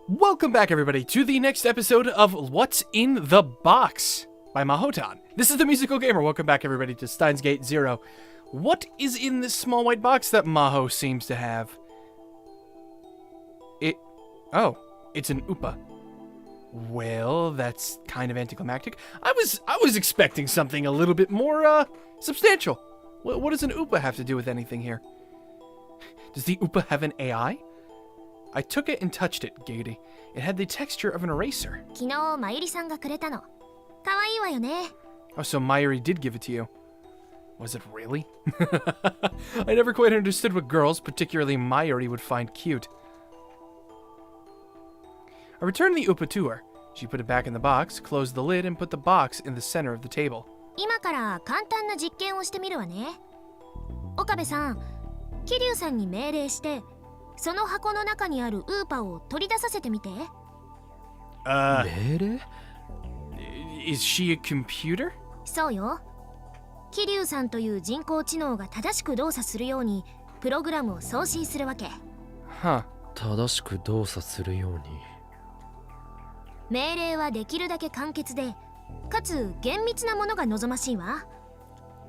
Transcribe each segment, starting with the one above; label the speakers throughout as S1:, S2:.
S1: Welcome back, everybody, to the next episode of What's in the Box by Mahotan. This is the Musical Gamer. Welcome back, everybody, to Steins Gate 0. What is in this small white box that Maho seems to have? Oh, it's an Oopa. Well, that's kind of anticlimactic. I was expecting something a little bit more, substantial. What does an Oopa have to do with anything here? Does the Oopa have an AI? I took it and touched it, Giggity. It had the texture of an eraser.
S2: 昨日まゆりさんがくれたの。可愛いわよね。
S1: Oh, so Mayuri did give it to you. Was it really? I never quite understood what girls, particularly Mayuri, would find cute. I returned the Oopa to her. She put it back in the box, closed the lid, and put the box in the center of the table.
S2: 今から簡単な実験をしてみるわね。岡部さん、桐生さんに命令して、その箱の中にあるウーパを取り出させてみて。
S1: 命令? Is she a computer?
S2: そうよ。桐生さんという人工知能が正しく動作するようにプログラムを送信するわけ。
S1: Huh.
S3: 正しく動作するように。
S2: 命令はできるだけ簡潔で、かつ厳密なものが望ましいわ。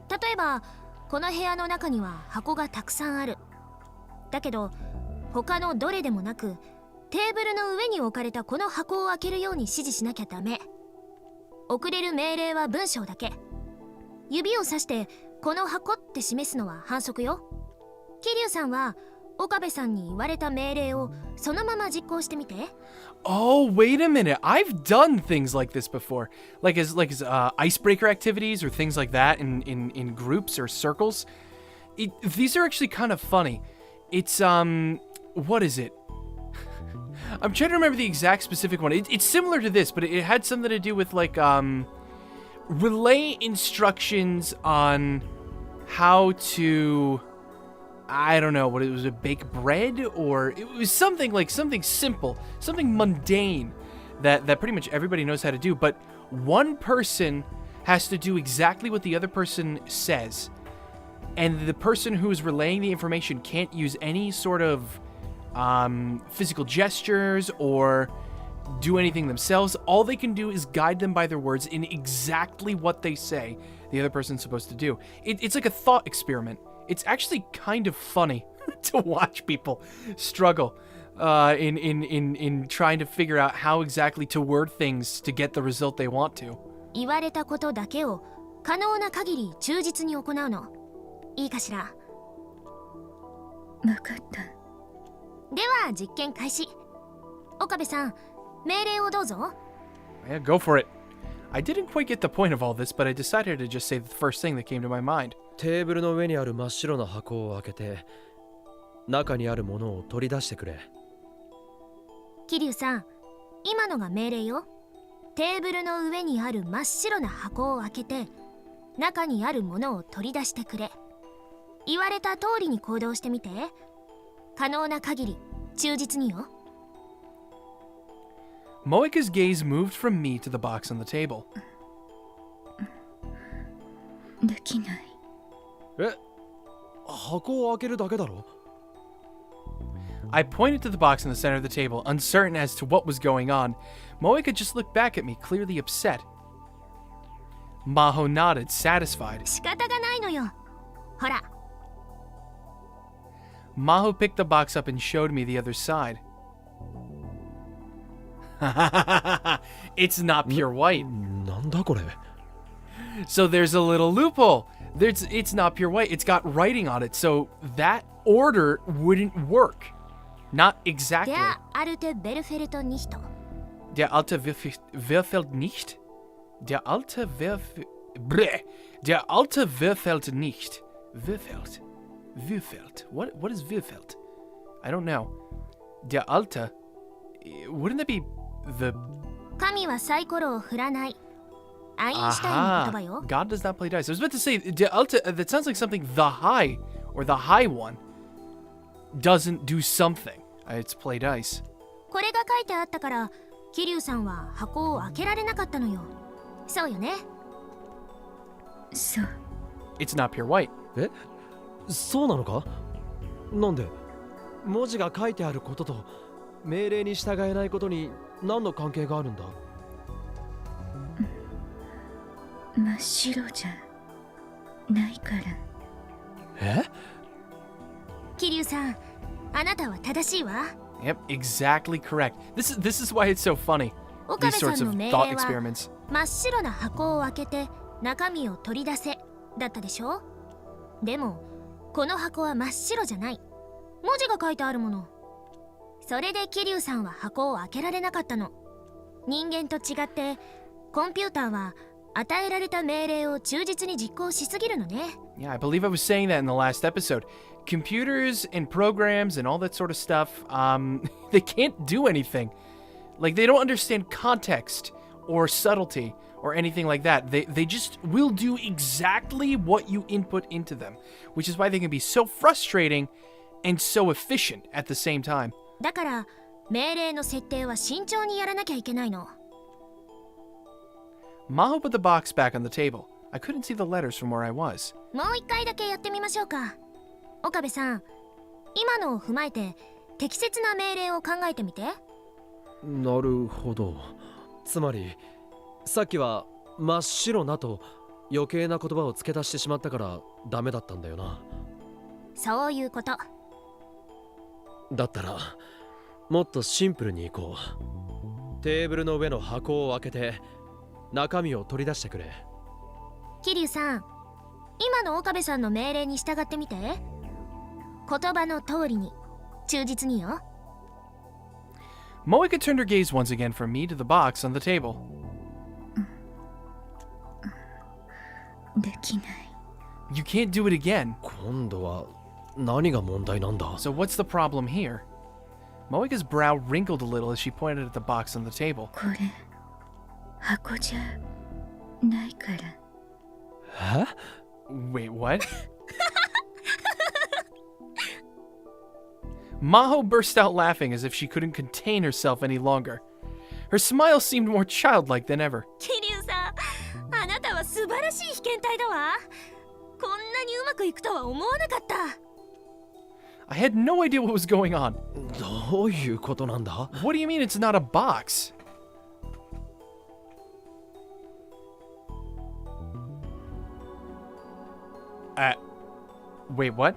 S2: 例えば、この部屋の中には箱がたくさんある。だけど、他のどれでもなく、テーブルの上に置かれたこの箱を開けるように指示しなきゃダメ。送れる命令は文章だけ。指をさしてこの箱って示すのは反則よ。桐生さんは岡部さんに言われた命令をそのまま実行してみて。
S1: Oh, wait a minute. I've done things like this before. Like as icebreaker activities or things like that in groups or circles. These are actually kind of funny. It's, what is it? I'm trying to remember the exact specific one. It's similar to this, but it had something to do with, like, relay instructions on how to, I don't know, what it was, bake bread? Or it was something like something simple, something mundane that pretty much everybody knows how to do. But one person has to do exactly what the other person says. And the person who is relaying the information can't use any sort of physical gestures or do anything themselves. All they can do is guide them by their words in exactly what they say the other person's supposed to do. It's like a thought experiment. It's actually kind of funny to watch people struggle in trying to figure out how exactly to word things to get the result they want to.
S2: 言われたことだけを可能な限り忠実に行うの。いいかしら。
S4: わかった。
S2: では実験開始。岡部さん、命令をどうぞ。
S1: Yeah, go for it. I didn't quite get the point of all this, but I decided to just say the first thing that came to my mind.
S3: テーブルの上にある真っ白な箱を開けて、中にあるものを取り出してくれ。
S2: 桐生さん、今のが命令よ。テーブルの上にある真っ白な箱を開けて、中にあるものを取り出してくれ。言われた通りに行動してみて。可能な限り忠実によ。
S1: Moika's gaze moved from me to the box on the table.
S4: できない。
S3: 箱を開けるだけだろ。
S1: I pointed to the box in the center of the table, uncertain as to what was going on. Moika just looked back at me, clearly upset. Maho nodded, satisfied.
S2: 仕方がないのよ。ほら。
S1: Maho picked the box up and showed me the other side. It's not pure white.
S3: なんだこれ。
S1: So there's a little loophole. It's not pure white. It's got writing on it, so that order wouldn't work. Not exactly.
S2: Der alte Belfeld nicht.
S1: Der alte Würfeld nicht? Der alte Der alte Würfeld nicht. Würfeld. What is Würfeld? I don't know. Der alte. Wouldn't that be the...
S2: 神はサイコロを振らない。アインシュタインの言葉よ。
S1: God does not play dice. I was about to say, der alte, that sounds like something the high, or the high one, doesn't do something. It's play dice.
S2: これが書いてあったから、桐生さんは箱を開けられなかったのよ。そうよね。
S4: そう。
S1: It's not pure white.
S3: そうなのか？なんで？文字が書いてあることと命令に従えないことに何の関係があるんだ？
S4: 真っ白じゃないから。
S3: え？
S2: 桐生さん、あなたは正しいわ。
S1: Yep, exactly correct. This is why it's so funny.
S2: 岡
S1: These
S2: 部さ
S1: sorts
S2: ん
S1: of
S2: の命
S1: thought
S2: 令は
S1: experiments.
S2: 真っ白な箱を開けて中身を取り出せだったでしょ。でもこの箱は真っ白じゃない。文字が書いてあるもの。それで桐生さんは箱を開けられなかったの。人間と違ってコンピューターは与えられた命令を忠実に実行しすぎるのね。
S1: Yeah, I believe I was saying that in the last episode. Computers and programs and all that sort of stuff, they can't do anything. Like, they don't understand context or subtlety or anything like that. They just will do exactly what you input into them, which is why they can be so frustrating and so efficient at the same time.
S2: だから命令の設定は慎重にやらなきゃいけないの。
S1: Maho put the box back on the table. I couldn't see the letters from where I was.
S2: もう一回だけやってみましょうか。岡部さん、今のを踏まえて適切な命令を考えてみて。
S3: なるほど。つまりさっきは真っ白なと余計な言葉を付け足してしまったからダメだったんだよな。
S2: そういうこと。
S3: だったらもっとシンプルにいこう。テーブルの上の箱を開けて中身を取り出してくれ。
S2: 桐生さん、今の岡部さんの命令に従ってみて。言葉の通りに忠実によ。
S1: Moeka turned her gaze once again from me to the box on the table.
S4: できない。
S1: You can't do it again.
S3: 今度は何が問題なんだ？
S1: So what's the problem here? Moeka's brow wrinkled a little as she pointed at the box on the table.
S4: これ箱じゃないから。
S3: え？
S1: Wait, what? Maho burst out laughing as if she couldn't contain herself any longer. Her smile seemed more childlike than ever.
S2: 桐生さん、あなたは素晴らしい被験体だわ。こんなにうまくいくとは思わなかった。
S1: I had no idea what was going on.
S3: どういうことなんだ？
S1: What do you mean it's not a box? Wait, what?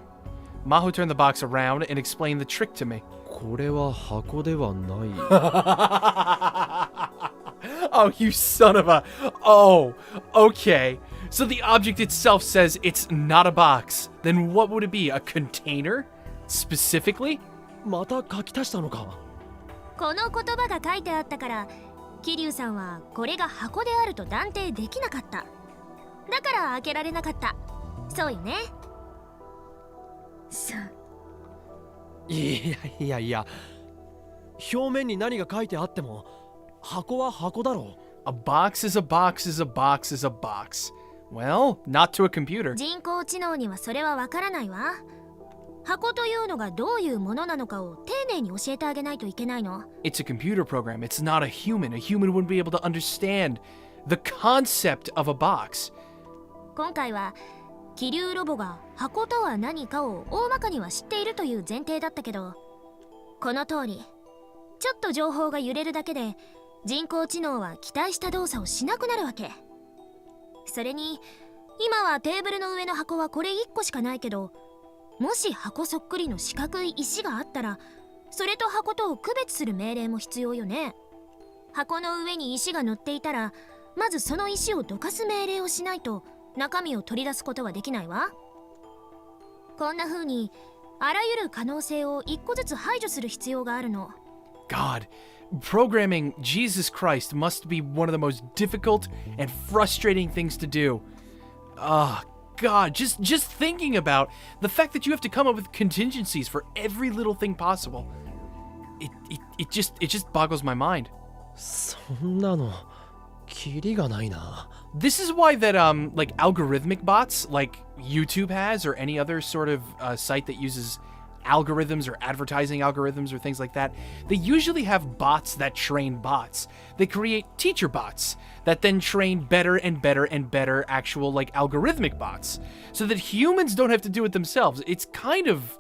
S1: Maho turned the box around and explained the trick to me.
S3: これは箱ではない。
S1: Oh, you son of a... Oh, okay. So the object itself says it's not a box. Then what would it be? A container? Specifically?
S3: また書き足したのか？
S2: この言葉が書いてあったから桐生さんはこれが箱であると断定できなかった。だから開けられなかった。そうよね。
S4: そう。
S3: いや表面に何が書いてあっても箱は箱だろう。
S1: A box is a box is a box is a box. Well, not to a computer.
S2: 人工知能にはそれはわからないわ。箱というのがどういうものなのかを丁寧に教えてあげないといけないの。
S1: It's a computer program. It's not a human. A human wouldn't be able to understand the concept of a box.
S2: 今回は気流ロボが箱とは何かを大まかには知っているという前提だったけど、この通りちょっと情報が揺れるだけで人工知能は期待した動作をしなくなるわけ。それに今はテーブルの上の箱はこれ1個しかないけど、もし箱そっくりの四角い石があったらそれと箱とを区別する命令も必要よね。箱の上に石が乗っていたらまずその石をどかす命令をしないと中身を取り出すことはできないわ。こんな風にあらゆる可能性を一個ずつ排除する必要があるの。
S1: God, programming Jesus Christ must be one of the most difficult and frustrating things to do. God, just thinking about the fact that you have to come up with contingencies for every little thing possible. It just boggles my mind.
S3: そんなのキリがないな。
S1: This is why that like algorithmic bots like YouTube has or any other sort of site that uses algorithms or advertising algorithms or things like that, they usually have bots that train bots. They create teacher bots that then train better and better and better actual like algorithmic bots so that humans don't have to do it themselves. It's kind of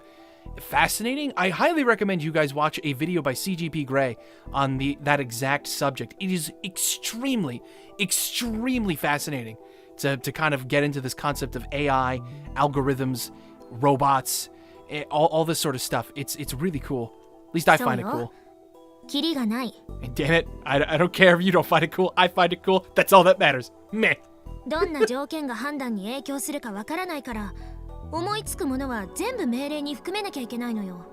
S1: fascinating, I highly recommend you guys watch a video by CGP Grey on that exact subject. It is extremely, extremely fascinating to kind of get into this concept of AI, algorithms, robots, all this sort of stuff. It's really cool. At least I find it cool.
S2: キリがない。
S1: And damn it, I don't care if you don't find it cool. I find it cool. That's all that matters. Meh.
S2: どんな条件が判断に影響するかわからないから、思いつくものは全部命令に含めなきゃいけないのよ。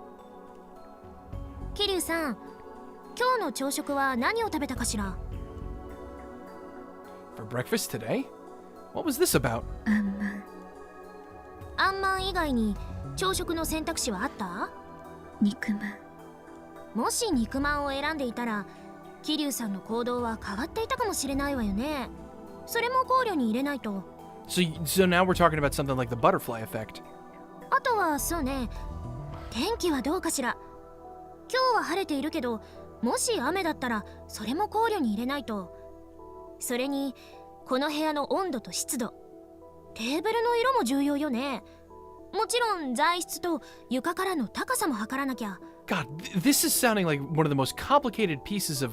S2: 桐生さん、今日の朝食は何を食べたかしら？
S1: For breakfast today? What was this about?
S4: あんまん。
S2: あんまん以外に朝食の選択肢はあった？
S4: 肉まん。
S2: もし肉まんを選んでいたら、桐生さんの行動は変わっていたかもしれないわよね。それも考慮に入れないと。
S1: So now we're talking about something like the butterfly effect.
S2: あとはそうね、天気はどうかしら。今日は晴れているけど、もし雨だったらそれも考慮に入れないと。それにこの部屋の温度と湿度、テーブルの色も重要よね。もちろん材質と床からの高さも測らなきゃ。
S1: God, this is sounding like one of the most complicated pieces of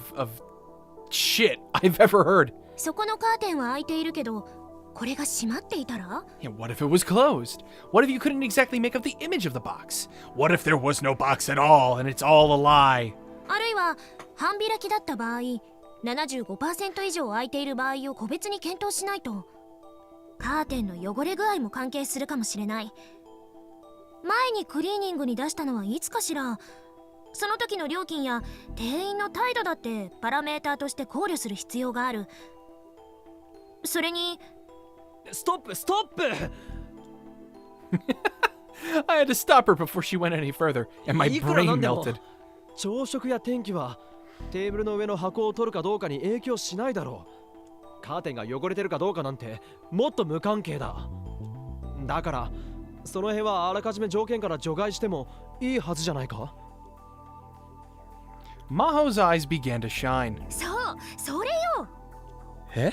S1: shit I've ever heard.
S2: そこのカーテンは開いているけど、これが閉まっていたら？
S1: Yeah, what if it was closed? What if you couldn't exactly make up the image of the box? What if there was no box at all and it's all a lie?
S2: あるいは半開きだった場合、75% 以上開いている場合を個別に検討しないと。カーテンの汚れ具合も関係するかもしれない。前にクリーニングに出したのはいつかしら。その時の料金や店員の態度だってパラメーターとして考慮する必要がある。それに
S3: ストップストップ
S1: I had to stop her before she went any further, and my
S3: いくらな
S1: brain
S3: んでも
S1: melted.
S3: 朝食や天気はテーブルの上の箱を取るかどうかに影響しないだろう。カーテンが汚れてるかどうかなんてもっと無関係だ。だからその辺はあらかじめ条件から除外してもいいはずじゃないか。
S1: Maho's eyes began to shine.
S2: そう、それよ。
S3: え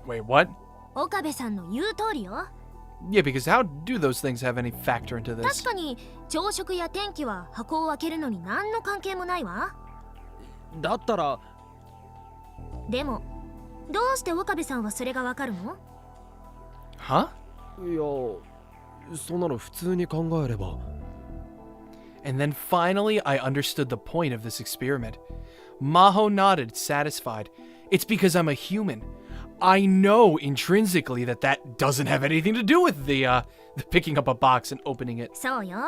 S1: Wait, what?
S2: 岡部さんの言う通りよ。
S1: Yeah, because how do those things have any factor into
S2: 確
S1: this?
S2: かに朝食や天気は箱を開けるのに何の関係もないわ。
S3: だったら
S2: でもどうして岡部さんはそれがわかるの？
S1: Huh?
S3: いやそんなの普通に考えれば。
S1: And then finally, I understood the point of this experiment. Maho nodded, satisfied. It's because I'm a human. I know intrinsically that doesn't have anything to do with the picking up a box and opening it.
S2: そうよ。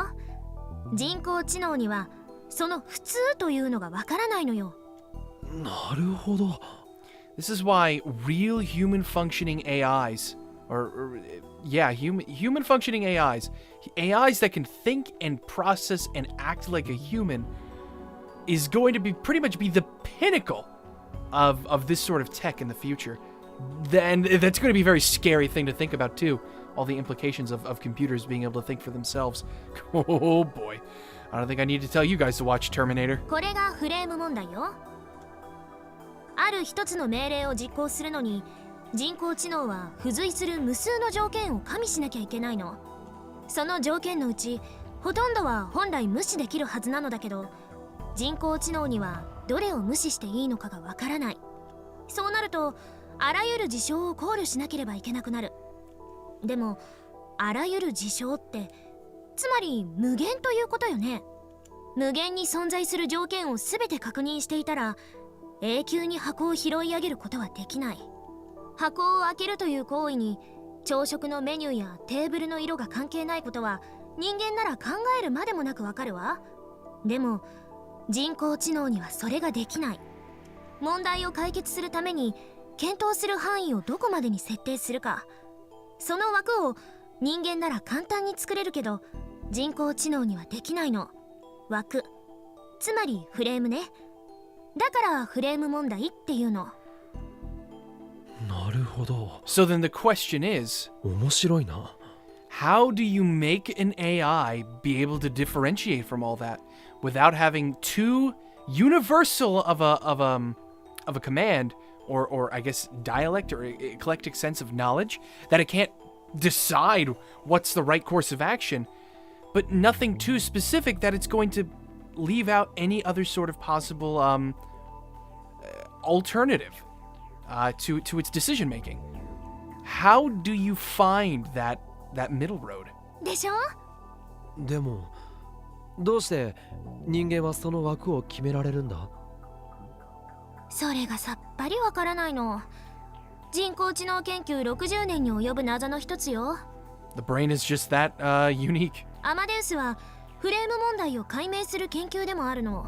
S2: 人工知能にはその普通というのがわからないのよ。
S3: なるほど。
S1: This is why real human functioning AIs, human functioning AIs that can think and process and act like a human, is going to pretty much be the pinnacle of this sort of tech in the future. Then that's going to be a very scary thing to think about too. All the implications of computers being able to think for themselves. Oh boy. I don't think I need to tell you guys to watch Terminator.
S2: これがフレーム問題よ。ある一つの命令を実行するのに人工知能は付随する無数の条件を加味しなきゃいけないの。その条件のうちほとんどは本来無視できるはずなのだけど、人工知能にはどれを無視していいのかがわからない。そうなるとあらゆる事象を考慮しなければいけなくなる。でもあらゆる事象ってつまり無限ということよね。無限に存在する条件を全て確認していたら永久に箱を拾い上げることはできない。箱を開けるという行為に朝食のメニューやテーブルの色が関係ないことは人間なら考えるまでもなくわかるわ。でも人工知能にはそれができない。問題を解決するために検討する範囲をどこまでに設定するか、その枠を人間なら簡単に作れるけど人工知能にはできないの。枠、つまりフレームね。だからフレーム問題っていうの。
S3: なるほど。
S1: So then the question is,
S3: 面白いな。
S1: how do you make an AI be able to differentiate from all that without having too universal of a command or I guess dialect or eclectic sense of knowledge that it can't decide what's the right course of action, but nothing too specific that it's going to leave out any other sort of possible alternative to its decision making. How do you find that middle road?
S2: でしょ？
S3: でもどうして人間はその枠を決められるんだ？
S2: それがさっぱりわからないの。人工知能研究60年に及ぶ謎の一つよ。
S1: The brain is just that unique.
S2: アマデウスはフレーム問題を解明する研究でもあるの。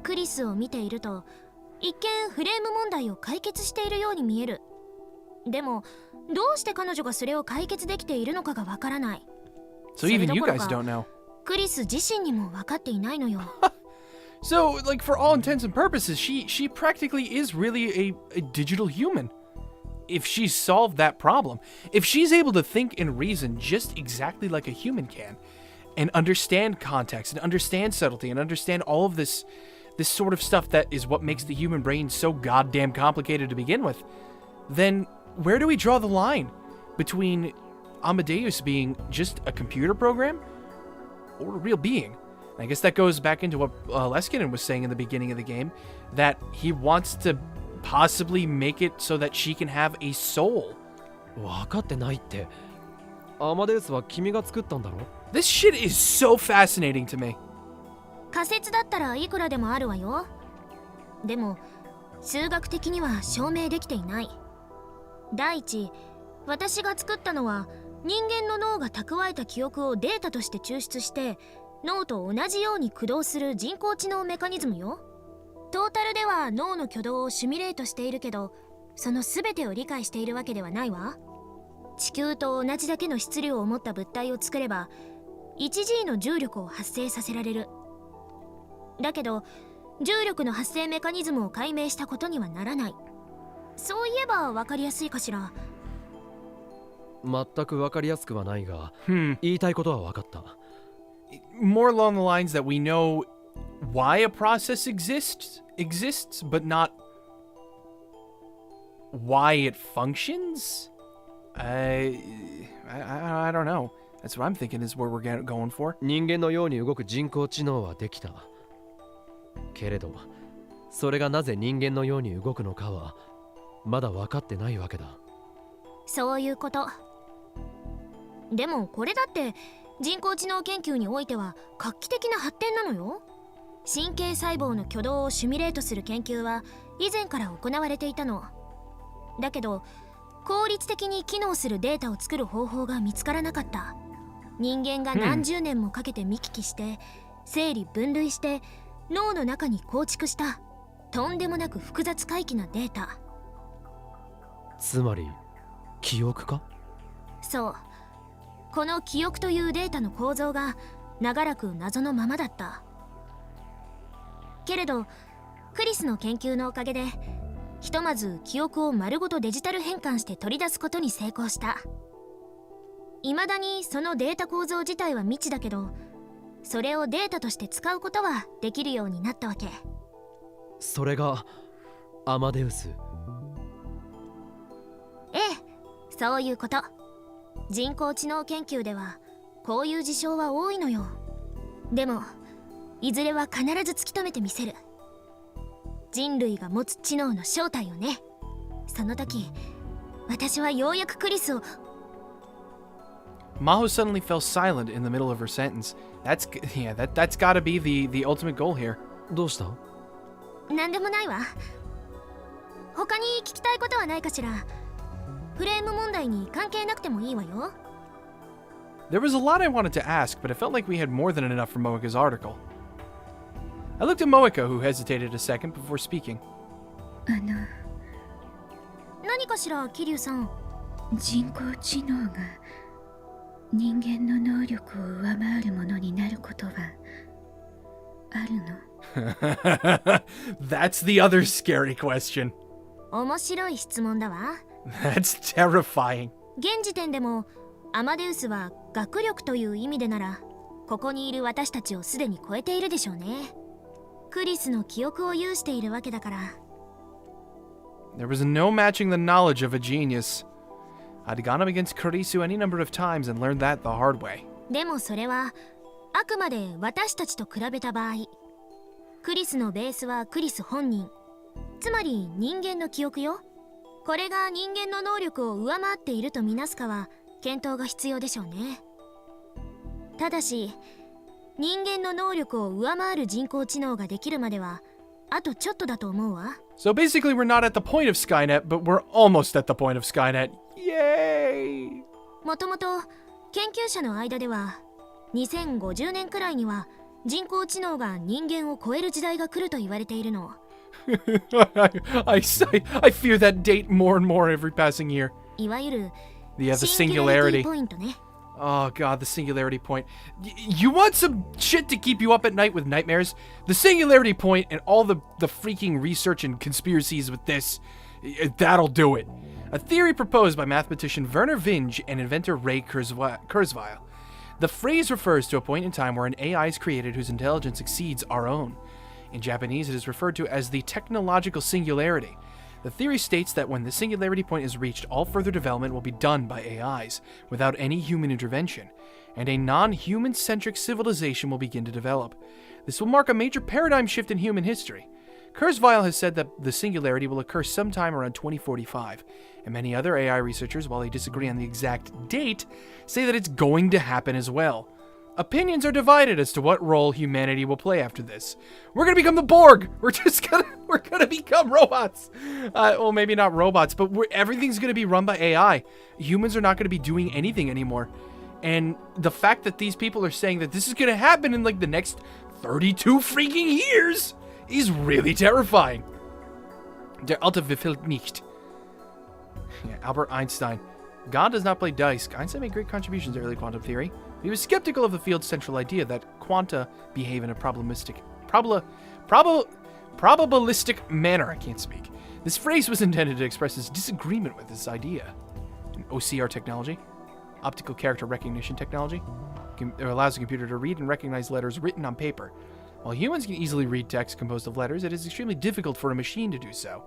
S2: クリスを見ていると一見フレーム問題を解決しているように見える。でもどうして彼女がそれを解決できているのかがわからない。
S1: So even you guys don't know.
S2: クリス自身にも分かっていないのよ。
S1: So, like, for all intents and purposes, she practically is really a digital human. If she's solved that problem, if she's able to think and reason just exactly like a human can, and understand context, and understand subtlety, and understand all of this sort of stuff that is what makes the human brain so goddamn complicated to begin with, then where do we draw the line between Amadeus being just a computer program or a real being? I guess that goes back into what Leskinen was saying in the beginning of the game, that he wants to possibly make it so that she can have a soul.
S3: 分かってないって。アマデウスは君が作ったんだろ？
S1: This shit is so fascinating to me.
S2: 仮説だったらいくらでもあるわよ。でも数学的には証明できていない。第一、私が作ったのは人間の脳が蓄えた記憶をデータとして抽出して脳と同じように駆動する人工知能メカニズムよ。トータルでは脳の挙動をシミュレートしているけど、その全てを理解しているわけではないわ。地球と同じだけの質量を持った物体を作れば 1G の重力を発生させられる。だけど重力の発生メカニズムを解明したことにはならない。そういえば分かりやすいかしら。
S3: 全く分かりやすくはないが、言いたいことは分かった。
S1: More along the lines that we know why a process exists, but not why it functions? I don't know. That's what I'm thinking is where we're going for.
S3: 人間のように動く人工知能はできた。けれど、それがなぜ人間のように動くのかはまだ分かってないわけだ。
S2: そういうこと。でもこれだって人工知能研究においては画期的な発展なのよ。神経細胞の挙動をシミュレートする研究は以前から行われていたの。だけど効率的に機能するデータを作る方法が見つからなかった。人間が何十年もかけて見聞きして整理分類して脳の中に構築したとんでもなく複雑回帰なデータ。
S3: つまり記憶か？
S2: そう。この記憶というデータの構造が長らく謎のままだった。けれどクリスの研究のおかげでひとまず記憶を丸ごとデジタル変換して取り出すことに成功した。未だにそのデータ構造自体は未知だけど、それをデータとして使うことはできるようになったわけ。
S3: それがアマデウス。
S2: ええ、そういうこと。人工知能研究ではこういう事象は多いのよ。でもいずれは必ず突き止めてみせる。人類が持つ知能の正体をね。その時私はようやくクリスを。
S1: Maho suddenly fell silent in the middle of her sentence. That's gotta be the ultimate goal here.
S3: どうした？
S2: なんでもないわ。他に聞きたいことはないかしら。フレーム問題に関係なくてもいいわよ。
S1: There was a lot I wanted to ask, but it felt like we had more than enough for Moika's article. I looked at Moika, who hesitated a second before speaking.
S2: 何かしら、桐生さん。
S4: 人工知能が人間の能力を上回るものになることはあるの？
S1: That's the other scary question.
S2: 面白い質問だわ。
S1: That's terrifying.
S2: 現時点でもアマデウスは学力という意味でならここにいる私たちをすでに超えているでしょうね。クリスの記憶を有しているわけだから。
S1: There was no matching the knowledge of a genius. I'd gone up against Kurisu any number of times and learned that the hard way.
S2: でもそれはあくまで私たちと比べた場合、クリスのベースはクリス本人、つまり人間の記憶よ。これが人間の能力を上回っているとみなすかは検討が必要でしょうね。ただし人間の能力を上回る人工知能ができるまではあとちょっとだと思うわ。
S1: So basically, we're not at the point of Skynet, but we're almost at the point of Skynet. Yay!
S2: もともと研究者の間では2050年くらいには人工知能が人間を超える時代が来ると言われているの。
S1: I fear that date more and more every passing year.
S2: いわゆる
S1: Yeah, the
S2: シンギュラリティ
S1: singularity.
S2: ポイントね。
S1: Oh god, the singularity point. You want some shit to keep you up at night with nightmares? The singularity point and all the freaking research and conspiracies with this, that'll do it. A theory proposed by mathematician Werner Vinge and inventor Ray Kurzweil. The phrase refers to a point in time where an AI is created whose intelligence exceeds our own. In Japanese, it is referred to as the technological singularity. The theory states that when the singularity point is reached, all further development will be done by AIs, without any human intervention, and a non-human-centric civilization will begin to develop. This will mark a major paradigm shift in human history. Kurzweil has said that the singularity will occur sometime around 2045, and many other AI researchers, while they disagree on the exact date, say that it's going to happen as well. Opinions are divided as to what role humanity will play after this. We're gonna become the Borg. We're gonna become robots. Well, maybe not robots, but everything's gonna be run by AI. Humans are not gonna be doing anything anymore. And the fact that these people are saying that this is gonna happen in like the next 32 freaking years is really terrifying. Der Alte verfehlt nicht. Yeah, Albert Einstein. God does not play dice. Einstein made great contributions to early quantum theory. He was skeptical of the field's central idea that quanta behave in a probabilistic manner. I can't speak. This phrase was intended to express his disagreement with this idea. In OCR technology, optical character recognition technology, it allows a computer to read and recognize letters written on paper. While humans can easily read text composed of letters, it is extremely difficult for a machine to do so.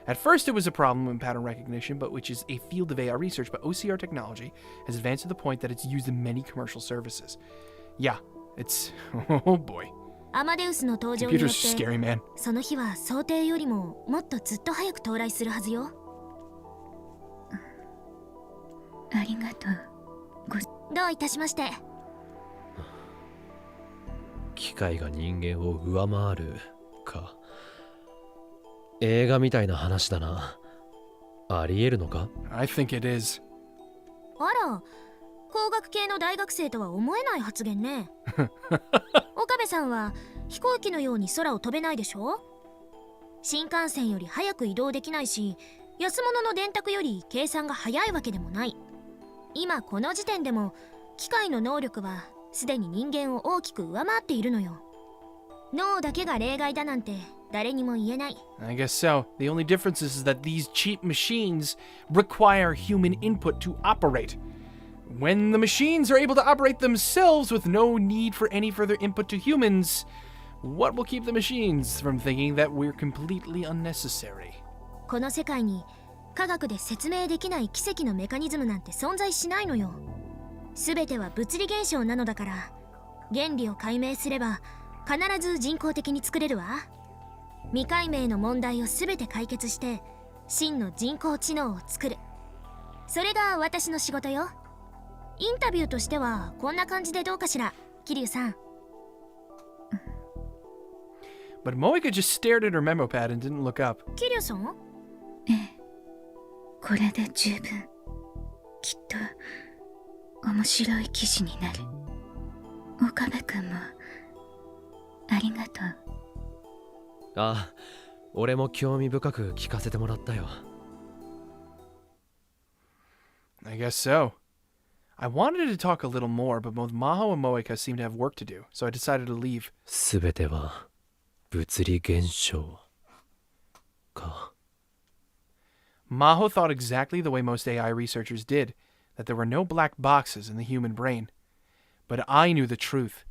S1: At first, it was a problem in pattern recognition, but which is a field of AI research, but OCR technology has advanced to the point that it's used in many commercial services. Yeah, it's... oh boy.
S2: アマデウスの登場によ
S1: Computer's
S2: って
S1: scary, man.
S2: その日は想定よりももっとずっと早く到来するはずよ。
S4: ありがとう。
S2: どういたしまして。
S3: 機械が人間を上回るか。映画みたいな話だな。ありえるのか？
S1: I think it is.
S2: あら、工学系の大学生とは思えない発言ね。岡部さんは飛行機のように空を飛べないでしょ。新幹線より早く移動できないし、安物の電卓より計算が早いわけでもない。今この時点でも機械の能力はすでに人間を大きく上回っているのよ。脳だけが例外だなんて誰にも言えない。
S1: I guess so. The only difference is that these cheap machines require human input to operate. When the machines are able to operate themselves with no need for any further input to humans, what will keep the machines from thinking that we're completely unnecessary?
S2: この世界に科学で説明できない奇跡のメカニズムなんて存在しないのよ。すべては物理現象なのだから、原理を解明すれば必ず人工的に作れるわ。未解明の問題をすべて解決して真の人工知能を作る。それが私の仕事よ。インタビューとしてはこんな感じでどうかしら、桐生さん。
S1: But Moika just stared at her memo pad and didn't look up.
S2: 桐生さん？
S4: ええ、これで十分。きっと面白い記事になる。岡部君もありがとう。
S3: ああ、俺も興味深く聞かせてもらったよ。
S1: I guess so. I wanted to talk a little more, but both Maho and Moika seemed to have work to do, so I decided to leave.
S3: すべては物理現象か。
S1: Maho thought exactly the way most AI researchers did, that there were no black boxes in the human brain. But I knew the truth.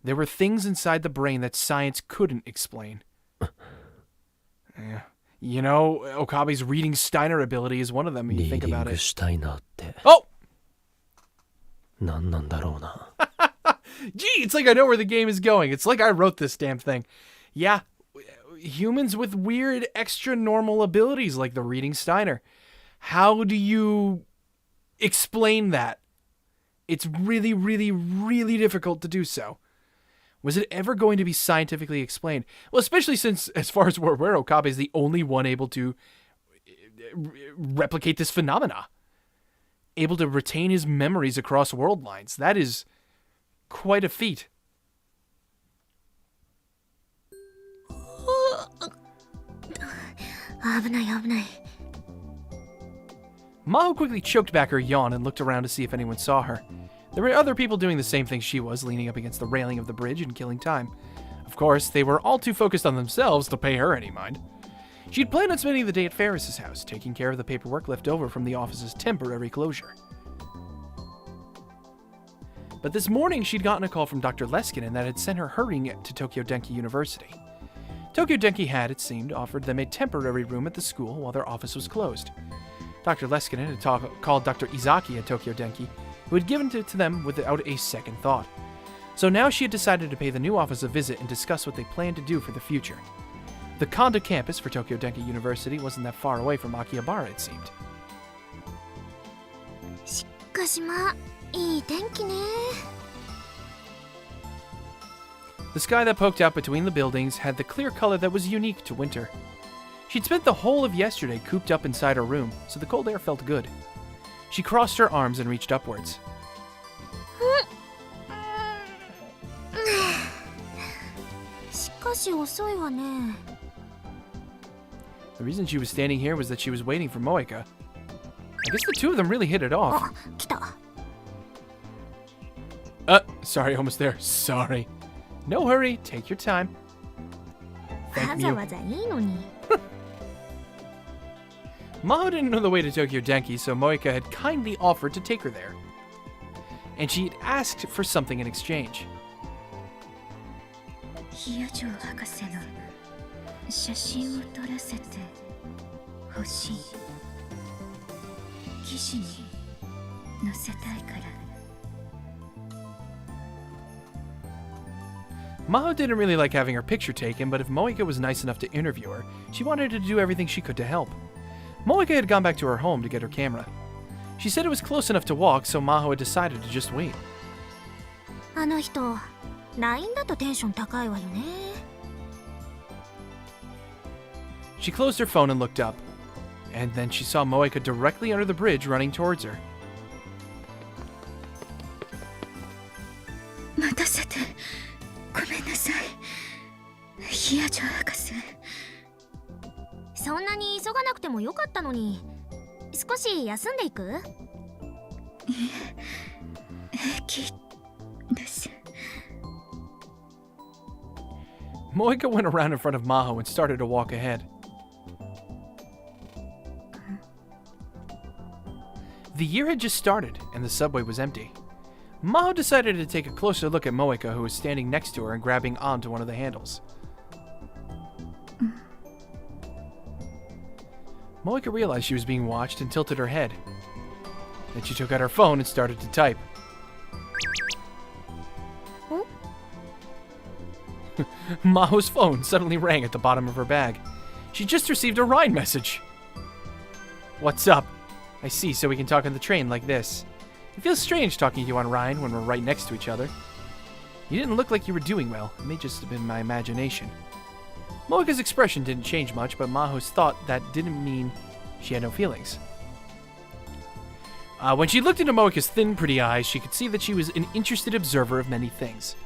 S1: There were things inside the brain that science couldn't explain. Yeah. You know, Okabe's reading Steiner ability is one of them when you think about
S3: リーディング
S1: it.
S3: したいなって
S1: Oh!
S3: 何なんだろうな。
S1: Gee, it's like I know where the game is going. It's like I wrote this damn thing. Yeah, humans with weird extra normal abilities like the reading Steiner. How do you explain that? It's really, really, really difficult to do so. Was it ever going to be scientifically explained? Well, especially since, as far as we're aware, Okabe is the only one able to replicate this phenomena. Able to retain his memories across world lines. That is quite a feat. Maho quickly choked back her yawn and looked around to see if anyone saw her. There were other people doing the same thing she was, leaning up against the railing of the bridge and killing time. Of course, they were all too focused on themselves to pay her any mind. She'd planned on spending the day at Ferris's house, taking care of the paperwork left over from the office's temporary closure. But this morning, she'd gotten a call from Dr. Leskinen that had sent her hurrying to Tokyo Denki University. Tokyo Denki had, it seemed, offered them a temporary room at the school while their office was closed. Dr. Leskinen had called Dr. Izaki at Tokyo Denki, who had given it to them without a second thought. So now she had decided to pay the new office a visit and discuss what they planned to do for the future. The Kondo campus for Tokyo Denki University wasn't that far away from Akihabara, it seemed.
S2: しかしまあいい天気ね。
S1: The sky that poked out between the buildings had the clear color that was unique to winter. She'd spent the whole of yesterday cooped up inside her room, so the cold air felt good. She crossed her arms and reached upwards.
S2: しかし遅いわね。
S1: The reason she was standing here was that she was waiting for Moeka. I guess the two of them really hit it off.
S2: あ、来た。
S1: Sorry, almost there. Sorry. No hurry, take your time.
S2: わ
S1: Thank
S2: ざ
S1: you.
S2: わざいいのに。
S1: Maho didn't know the way to Tokyo Denki, so Moeka had kindly offered to take her there. And she'd asked for something in exchange.
S4: ヒアジョ博士の写真を撮らせてほしい。記事に載せたいから。
S1: Maho didn't really like having her picture taken, but if Moeka was nice enough to interview her, she wanted to do everything she could to help. Moeka had gone back to her home to get her camera. She said it was close enough to walk, so Maho had decided to just wait.
S2: あの人、LINE だとテンション高いわよね。
S1: She closed her phone and looked up, and then she saw Moeka directly under the bridge running towards her.
S4: 待たせてごめんなさい。ヒアジョ博士。
S2: そんなに急がなくてもよかったのに。少し休んでいく？
S4: 平気です。
S1: Moeka went around in front of Maho and started to walk ahead. The year had just started, and the subway was empty. Maho decided to take a closer look at Moeka, who was standing next to her and grabbing onto one of the handles. Moeka realized she was being watched and tilted her head. Then she took out her phone and started to type. Maho's phone suddenly rang at the bottom of her bag. She just received a Ryan message. What's up? I see, so we can talk on the train like this. It feels strange talking to you on Ryan when we're right next to each other. You didn't look like you were doing well. It may just have been my imagination. Moeka's expression didn't change much, but Maho's thought that didn't mean she had no feelings. When she looked into Moeka's thin, pretty eyes, she could see that she was an interested observer of many things.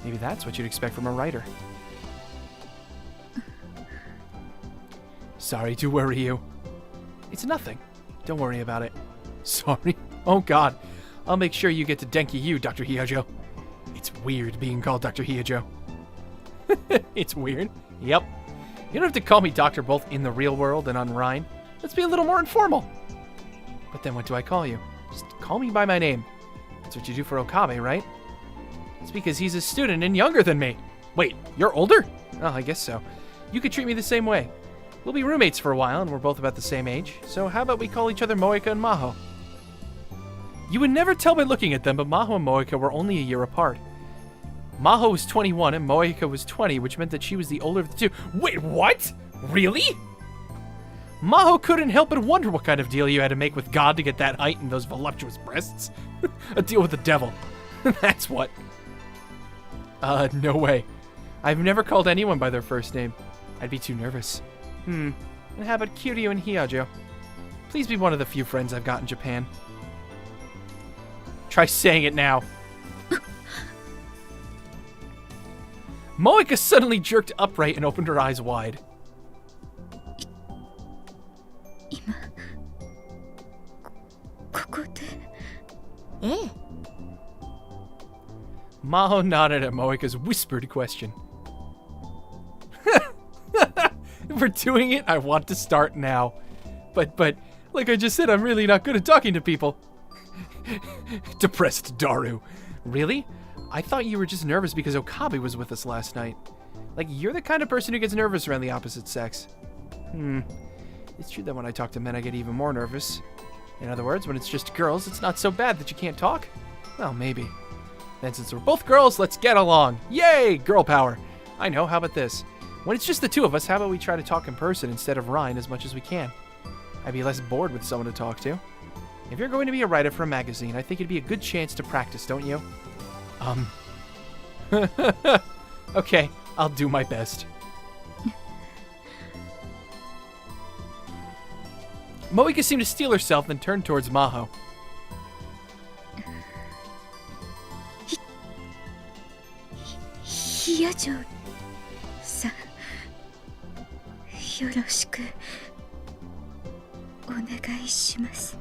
S1: Maybe that's what you'd expect from a writer. Sorry to worry you. It's nothing. Don't worry about it. Sorry. Oh god. I'll make sure you get to Denki U, Dr. Hyojo. It's weird being called Dr. Hyojo. It's weird. Yep. You don't have to call me doctor both in the real world and on Rhine. Let's be a little more informal. But then what do I call you? Just call me by my name. That's what you do for Okabe, right? It's because he's a student and younger than me. Wait, you're older? Oh, I guess so. You could treat me the same way. We'll be roommates for a while, and we're both about the same age. So how about we call each other Moeka and Maho? You would never tell by looking at them, but Maho and Moeka were only a year apart. Maho was 21 and Moeka was 20, which meant that she was the older of the two. Wait, what? Really? Maho couldn't help but wonder what kind of deal you had to make with God to get that height and those voluptuous breasts. A deal with the devil. That's what. No way. I've never called anyone by their first name. I'd be too nervous. And how about Kiryu and Hyajo? Please be one of the few friends I've got in Japan. Try saying it now. Moeka suddenly jerked upright and opened her eyes wide.
S4: 今ここで
S2: ええ
S1: Maho nodded at Moeka's whispered question. If we're doing it, I want to start now. But, like I just said, I'm really not good at talking to people. Depressed Daru. Really? I thought you were just nervous because Okabe was with us last night. Like, you're the kind of person who gets nervous around the opposite sex. It's true that when I talk to men, I get even more nervous. In other words, when it's just girls, it's not so bad that you can't talk? Well, maybe. Then since we're both girls, let's get along. Yay! Girl power. I know, how about this? When it's just the two of us, how about we try to talk in person instead of Rhine as much as we can? I'd be less bored with someone to talk to. If you're going to be a writer for a magazine, I think it'd be a good chance to practice, don't you? Okay, I'll do my best. Moeka seemed to steel herself, then turned towards Maho.
S4: ヒヤジョさんよろしくお願いします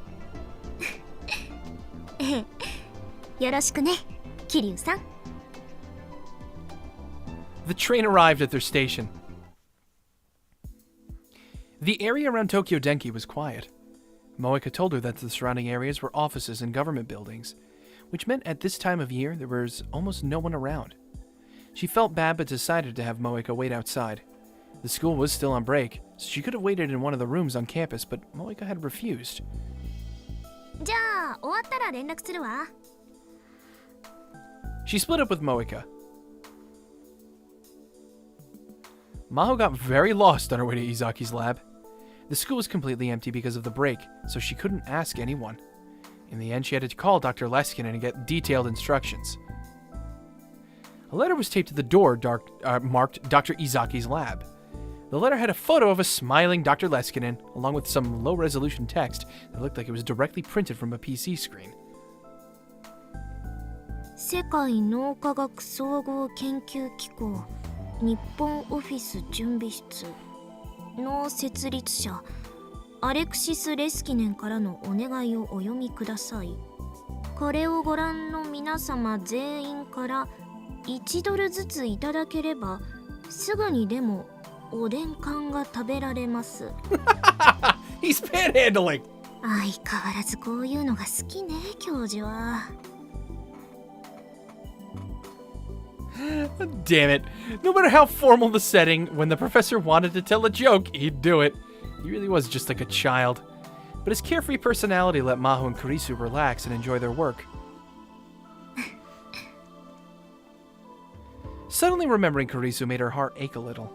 S2: ええよろしくね桐生さん
S1: The train arrived at their station. The area around Tokyo Denki was quiet. Moeka told her that the surrounding areas were offices and government buildings, which meant at this time of year there was almost no one around. She felt bad but decided to have Moeka wait outside. The school was still on break, so she could have waited in one of the rooms on campus, but Moeka had refused.
S2: じゃあ終わったら連絡するわ
S1: She split up with Moeka. Maho got very lost on her way to Izaki's lab. The school was completely empty because of the break, so she couldn't ask anyone. In the end, she had to call Dr. Leskinen and get detailed instructions. A letter was taped to the door marked Dr. Izaki's lab. The letter had a photo of a smiling Dr. Leskinen, along with some low-resolution text that looked like it was directly printed from a PC screen.
S2: 世界脳科学総合研究機構日本オフィス準備室の設立者アレクシス・レスキネンからのお願いをお読みください。これをご覧の皆様全員から1ドルずついただければすぐにでもおでん缶が食べられます。
S1: He's panhandling!
S2: 相変わらずこういうのが好きね、教授は。
S1: Damn it. No matter how formal the setting, when the professor wanted to tell a joke, he'd do it. He really was just like a child. But his carefree personality let Maho and Kurisu relax and enjoy their work. Suddenly remembering Kurisu made her heart ache a little.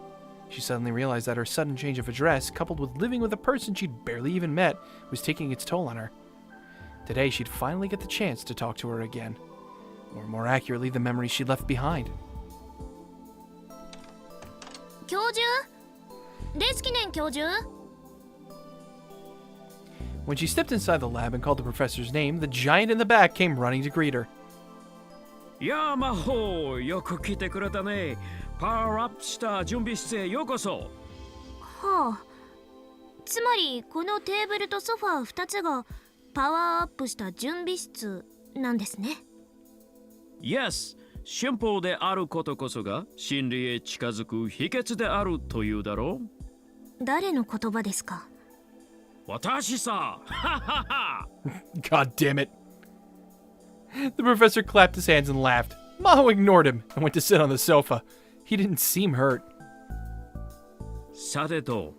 S1: She suddenly realized that her sudden change of address, coupled with living with a person she'd barely even met, was taking its toll on her. Today, she'd finally get the chance to talk to her again. Or more accurately, the memories she left behind.
S2: 教授レスキネン教授
S1: When she stepped inside the lab and called the professor's name, the giant in the back came running to greet her.
S5: やあ魔法よく来てくれたね。パワーアップした準備室へようこそ。
S2: はあつまりこのテーブルとソファー2つがパワーアップした準備室なんですね。
S5: Yes、シンプルであることこそが真理へ近づく秘訣であるというだろう。
S2: 誰の言葉ですか？
S5: 私さ。
S1: God damn it. The professor clapped his hands and laughed. Maho ignored him and went to sit on the sofa. He didn't seem hurt.
S5: さてと、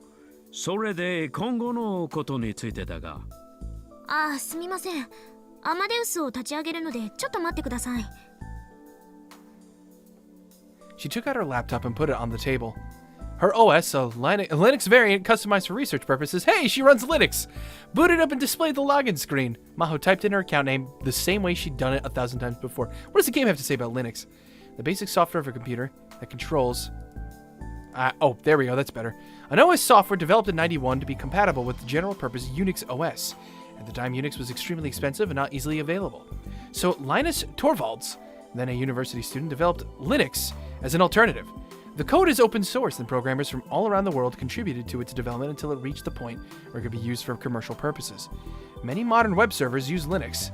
S5: それで今後のことについてだが。
S2: ああ、すみません。アマデウスを立ち上げるのでちょっと待ってください。
S1: She took out her laptop and put it on the table. Her OS, a Linux variant customized for research purposes. Hey, she runs Linux! Booted up and displayed the login screen. Maho typed in her account name the same way she'd done it 1,000 times before. What does the game have to say about Linux? The basic software of a computer that controls... oh, there we go, that's better. An OS software developed in 91 to be compatible with the general-purpose Unix OS. At the time, Unix was extremely expensive and not easily available. So Linus Torvalds, then a university student, developed Linux as an alternative. The code is open source, and programmers from all around the world contributed to its development until it reached the point where it could be used for commercial purposes. Many modern web servers use Linux.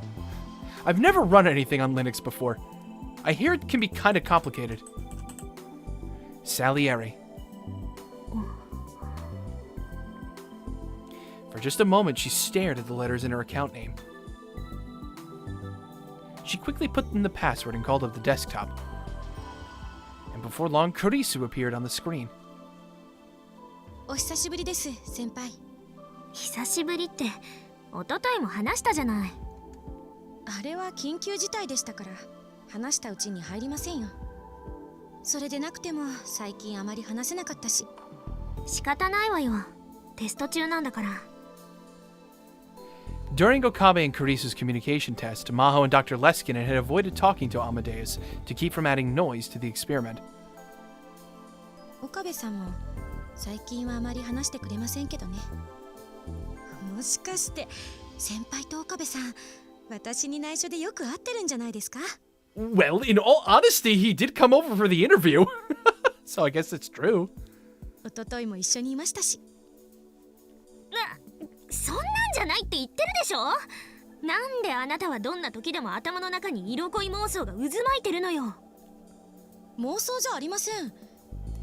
S1: I've never run anything on Linux before. I hear it can be kind of complicated. Salieri. For just a moment, she stared at the letters in her account name. She quickly put in the password and called up the desktop. And before long, Kurisu appeared on the screen.
S2: お久しぶりです、先輩。久しぶりって、一昨日も話したじゃない。あれは緊急事態でしたから、話したうちに入りませんよ。それでなくても最近あまり話せなかったし。仕方ないわよ。テスト中なんだから。
S1: During Okabe and Kurisu's communication test, Maho and Dr. Leskinen had avoided talking to Amadeus to keep from adding noise to the experiment.
S2: 岡部さんも最近はあまり話してくれませんけどね。もしかして先輩と岡部さん、私に内緒でよく会ってるんじゃないですか？
S1: Well, in all honesty, he did come over for the interview. So I guess it's true.
S2: 一昨日も一緒にいましたし。そんなんじゃないって言ってるでしょ。なんであなたはどんな時でも頭の中に色恋妄想が渦巻いてるのよ。妄想じゃありません。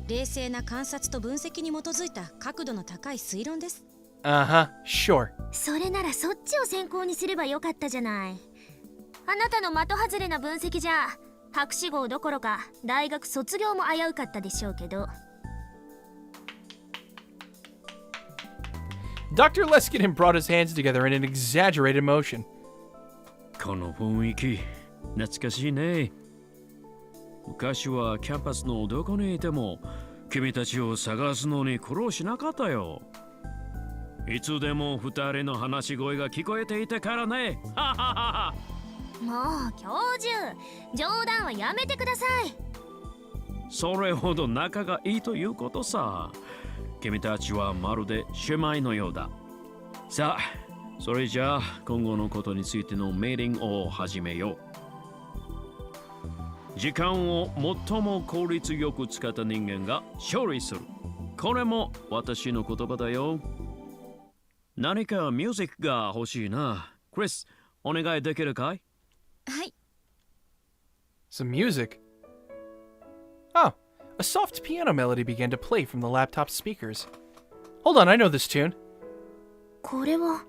S2: 冷静な観察と分析に基づいた角度の高い推論です。
S1: sure.
S2: それならそっちを先行にすればよかったじゃない。あなたの的外れな分析じゃ博士号どころか大学卒業も危うかったでしょうけど。
S1: Dr. Leskinen brought his hands together in an exaggerated motion.
S5: この雰囲気、懐かしいね。昔はキャンパスのどこにいても君たちを探すのに苦労しなかったよ。いつでも二人の話し声が聞こえていたからね。
S2: もう教授、冗談はやめてください。
S5: それほど仲がいいということさ。君たちはまるで姉妹のようだ。さあ、それじゃあ今後のことについてのメーティングを始めよう。時間を最も効率よく使った人間が勝利する。これも私の言葉だよ。何かミュージックが欲しいな。クリス、お願いできるかい？
S2: はい。
S1: Some music. Oh, a soft piano melody began to play from the laptop speakers. Hold on, I know this tune.
S2: これは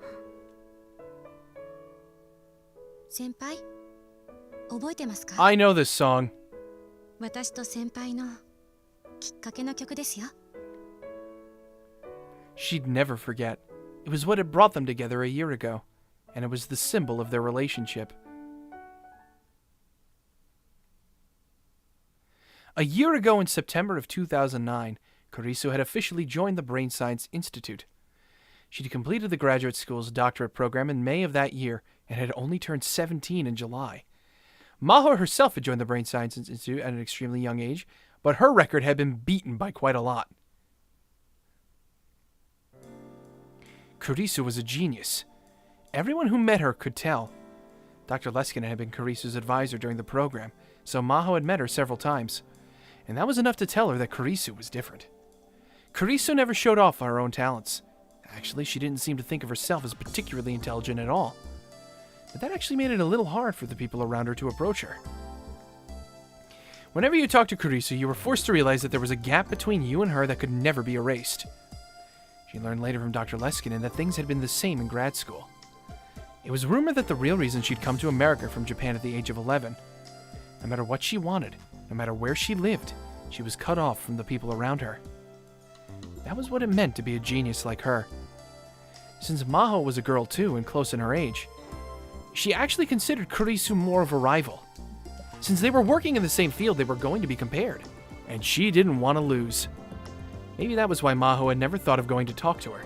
S2: 先輩、覚えてますか？
S1: I know this song.
S2: 私と先輩のきっかけの曲ですよ。
S1: She'd never forget. It was what had brought them together a year ago, and it was the symbol of their relationship. A year ago in September of 2009, Kurisu had officially joined the Brain Science Institute. She'd completed the graduate school's doctorate program in May of that year and had only turned 17 in July. Maho herself had joined the Brain Science Institute at an extremely young age, but her record had been beaten by quite a lot. Kurisu was a genius. Everyone who met her could tell. Dr. Leskinen had been Kurisu's advisor during the program, so Maho had met her several times. And that was enough to tell her that Kurisu was different. Kurisu never showed off her own talents. Actually, she didn't seem to think of herself as particularly intelligent at all. But that actually made it a little hard for the people around her to approach her. Whenever you talked to Kurisu, you were forced to realize that there was a gap between you and her that could never be erased. She learned later from Dr. Leskinen that things had been the same in grad school. It was rumored that the real reason she'd come to America from Japan at the age of 11, no matter what she wanted, no matter where she lived, she was cut off from the people around her. That was what it meant to be a genius like her. Since Maho was a girl too and close in her age, she actually considered Kurisu more of a rival. Since they were working in the same field, they were going to be compared. And she didn't want to lose. Maybe that was why Maho had never thought of going to talk to her.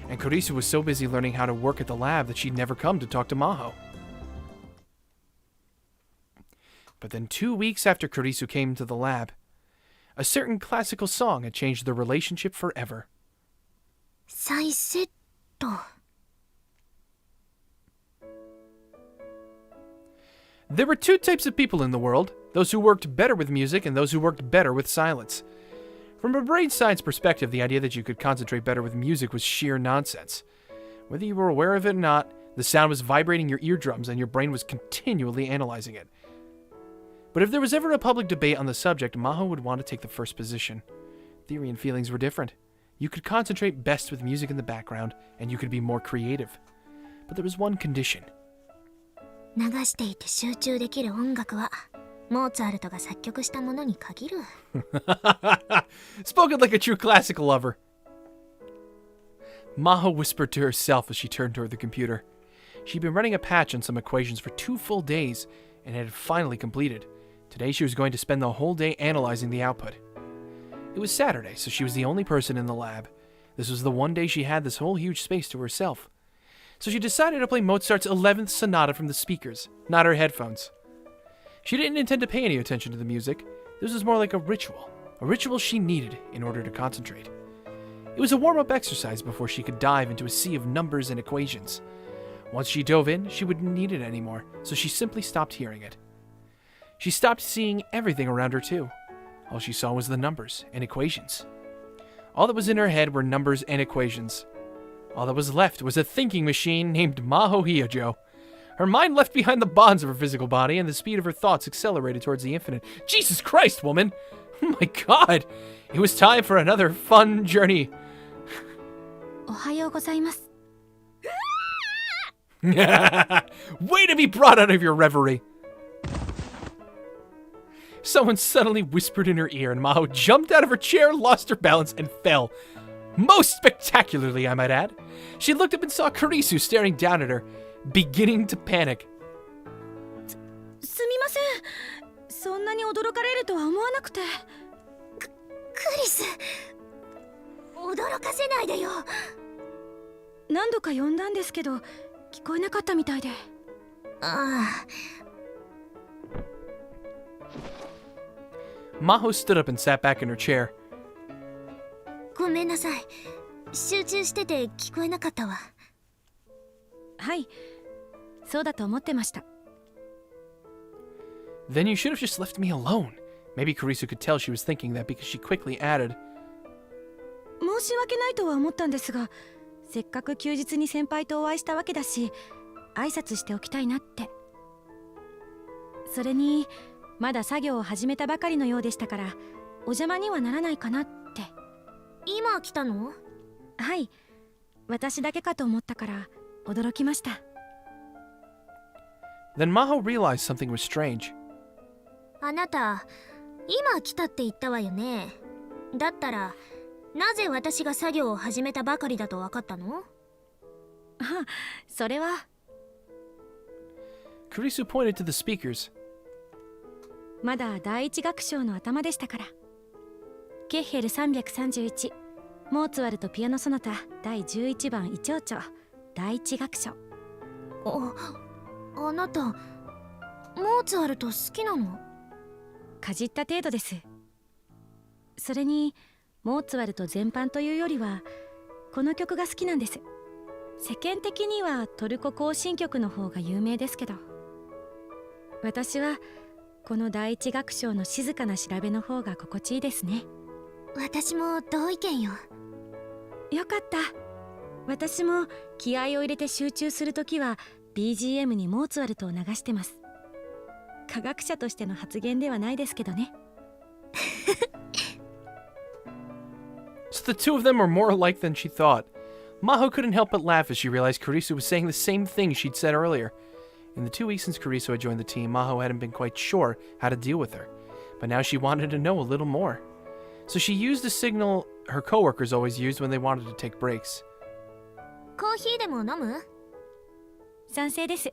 S1: And Kurisu was so busy learning how to work at the lab that she'd never come to talk to Maho. But then 2 weeks after Kurisu came to the lab, a certain classical song had changed their relationship forever.
S2: 再セット。
S1: There were two types of people in the world, those who worked better with music and those who worked better with silence. From a brain science perspective, the idea that you could concentrate better with music was sheer nonsense. Whether you were aware of it or not, the sound was vibrating your eardrums and your brain was continually analyzing it. But if there was ever a public debate on the subject, Maho would want to take the first position. Theory and feelings were different. You could concentrate best with music in the background, and you could be more creative. But there was one condition.
S2: 流していて集中できる音楽はモーツァルトが作曲したものに限る。
S1: Spoken like a true classical lover. Maho whispered to herself as she turned toward the computer. She'd been running a patch on some equations for 2 full days, and it had finally completed. Today she was going to spend the whole day analyzing the output. It was Saturday, so she was the only person in the lab. This was the one day she had this whole huge space to herself. So she decided to play Mozart's 11th sonata from the speakers, not her headphones. She didn't intend to pay any attention to the music. This was more like a ritual she needed in order to concentrate. It was a warm-up exercise before she could dive into a sea of numbers and equations. Once she dove in, she wouldn't need it anymore, so she simply stopped hearing it. She stopped seeing everything around her too. All she saw was the numbers and equations. All that was in her head were numbers and equations. All that was left was a thinking machine named Maho Hyojo. Her mind left behind the bonds of her physical body, and the speed of her thoughts accelerated towards the infinite. Jesus Christ, woman! Oh my God! It was time for another fun journey.
S2: おはようございます。
S1: Way to be brought out of your reverie! Someone suddenly whispered in her ear, and Maho jumped out of her chair, lost her balance, and fell. Most spectacularly, I might add. She looked up and saw Kurisu staring down at her, beginning to panic.
S4: すみません。そんなに驚かれるとは思わなくて。
S2: クリス、驚かせないでよ。
S4: 何度か呼んだんですけど、聞こえなかったみたいで。
S2: ああ。
S1: Maho stood up and sat back in her chair.
S2: ごめんなさい。集中してて聞こえなかったわ。
S4: はい、そうだと思ってました。
S1: Then you should have just left me alone. Maybe Kurisu could tell she was thinking that because she quickly added,
S4: 申し訳ないとは思ったんですが、せっかく休日に先輩とお会いしたわけだし、挨拶しておきたいなって。それに、まだ作業を始めたばかりのようでしたから、お邪魔にはならないかなって。
S2: 今来たの？
S4: はい、私だけかと思ったから驚きました。
S1: Then Maho realized something was strange.
S2: あなた、今来たって言ったわよね。だったら、なぜ私が作業を始めたばかりだと分かったの？
S4: あ、それは。
S1: Kurisu pointed to the speakers.
S4: まだ第一楽章の頭でしたから。ケッヘル331、モーツァルトピアノソナタ第11番イチョウチョ、第一楽章。
S2: あなた、モーツァルト好きなの？
S4: かじった程度です。それに、モーツァルト全般というよりは、この曲が好きなんです。世間的にはトルコ行進曲の方が有名ですけど、私はこの第一楽章の静かな調べの方が心地いいですね。
S2: 私も同意見よ。
S4: よかった。私も気合を入れて集中するときは BGM にモーツァルトを流してます。科学者としての発言ではないですけどね。
S1: So the two of them were more alike than she thought. Maho couldn't help but laugh as she realized Kurisu was saying the same thing she'd said earlier. In the 2 weeks since Kurisu had joined the team, Maho hadn't been quite sure how to deal with her. But now she wanted to know a little more. So she used the signal her coworkers always used when they wanted to take breaks.
S2: コーヒーでも飲む？
S4: 賛成です。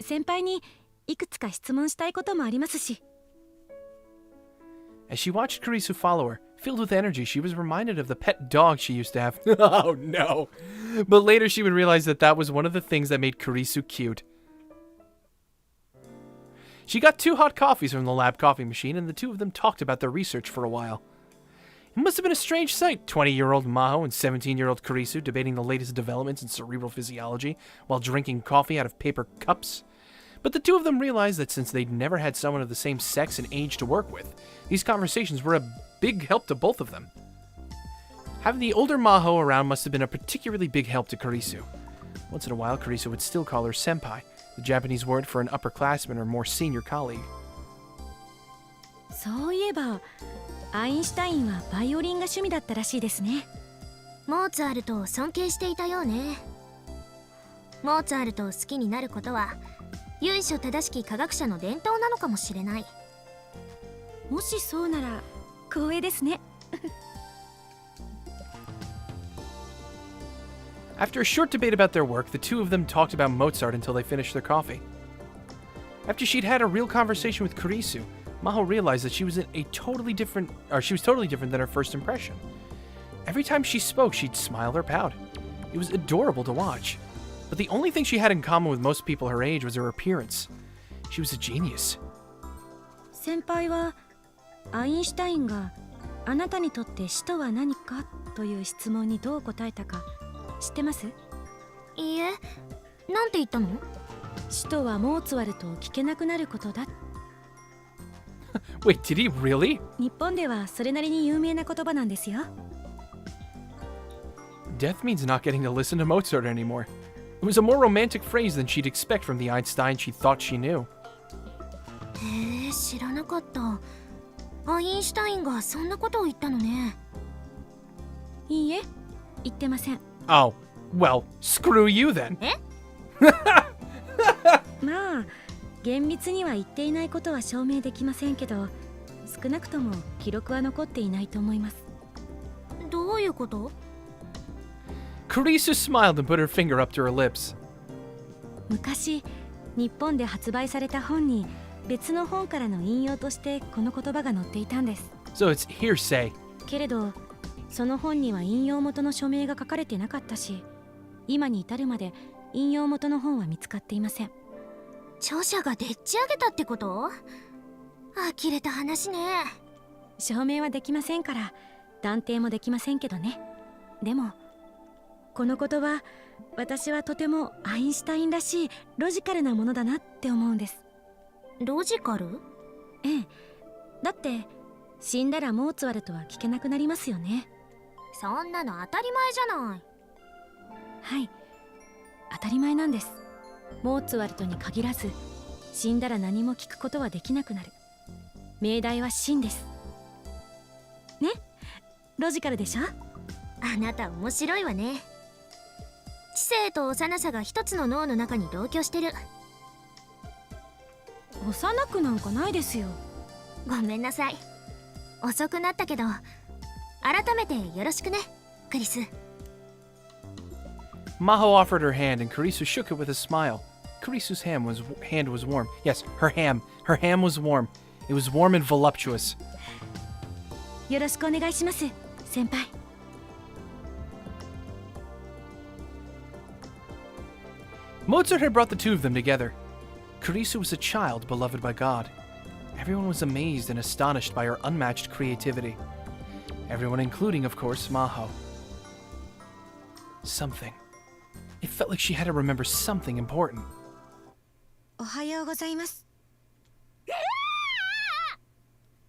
S4: 先輩にいくつか質問したいこともありますし。
S1: As she watched Kurisu follow her, filled with energy, she was reminded of the pet dog she used to have. Oh no! But later she would realize that that was one of the things that made Kurisu cute. She got 2 hot coffees from the lab coffee machine, and the two of them talked about their research for a while. It must have been a strange sight, 20-year-old Maho and 17-year-old Kurisu debating the latest developments in cerebral physiology while drinking coffee out of paper cups. But the two of them realized that since they'd never had someone of the same sex and age to work with, these conversations were a big help to both of them. Having the older Maho around must have been a particularly big help to Kurisu. Once in a while, Kurisu would still call her senpai, the Japanese word for an upperclassman or more senior colleague.
S6: そういえばアインシュタインはバイオリンが趣味だったらしいですね。
S2: モーツァルトを尊敬していたようね。モーツァルトを好きになることは由緒正しき科学者の伝統なのかもしれない。
S6: もしそうなら光栄ですね。
S1: After a short debate about their work, the two of them talked about Mozart until they finished their coffee. After she'd had a real conversation with Kurisu, Maho realized that she was totally different than her first impression. Every time she spoke, she'd smile or pout. It was adorable to watch. But the only thing she had in common with most people her age was her appearance. She was a genius.
S6: 先輩はアインシュタインがあなたにとって死とは何かという質問にどう答えたか知ってます？
S2: いいえ、なんて言ったの？
S6: 死とはモーツァルトを聞けなくなることだ。
S1: Wait, did he really?
S6: 日本ではそれなりに有名な言葉なんですよ。
S1: Death means not getting to listen to Mozart anymore. It was a more romantic phrase than she'd expect from the Einstein she thought she knew.
S2: へえ、知らなかった。アインシュタインがそんなことを言ったのね。
S6: いいえ、言ってません。
S1: Oh, well, screw you then.
S6: まあ厳密には言っていないことは証明できませんけど、少なくとも記録は残っていないと思います。
S2: どういうこと？
S1: Kurisu smiled and put her finger up to her lips.
S6: 昔日本で発売された本に別の本からの引用としてこの言葉が載っていたんです。
S1: So it's hearsay.
S6: けれどその本には引用元の署名が書かれてなかったし、今に至るまで引用元の本は見つかっていません。
S2: 著者がでっち上げたってこと？呆れた話ね。
S6: 証明はできませんから断定もできませんけどね。でもこの言葉、私はとてもアインシュタインらしいロジカルなものだなって思うんです。
S2: ロジカル？
S6: ええ、だって死んだらモーツァルトは聞けなくなりますよね。
S2: そんなの当たり前じゃない。
S6: はい、当たり前なんです。モーツァルトに限らず死んだら何も聞くことはできなくなる。命題は死んですね。ロジカルでしょ？
S2: あなた面白いわね。知性と幼さが一つの脳の中に同居してる。
S6: 幼くなんかないですよ。
S2: ごめんなさい。遅くなったけど改めてよろしくね、クリス。
S1: Maho offered her hand and Kurisu shook it with a smile. Kurisu's hand was warm. Yes, her ham was warm. It was warm and voluptuous.
S6: よろしくお願いします、先輩。
S1: Mozart had brought the two of them together. Kurisu was a child beloved by God. Everyone was amazed and astonished by her unmatched creativity. Everyone including, of course, Maho. Something. It felt like she had to remember something important.
S6: おはようございます。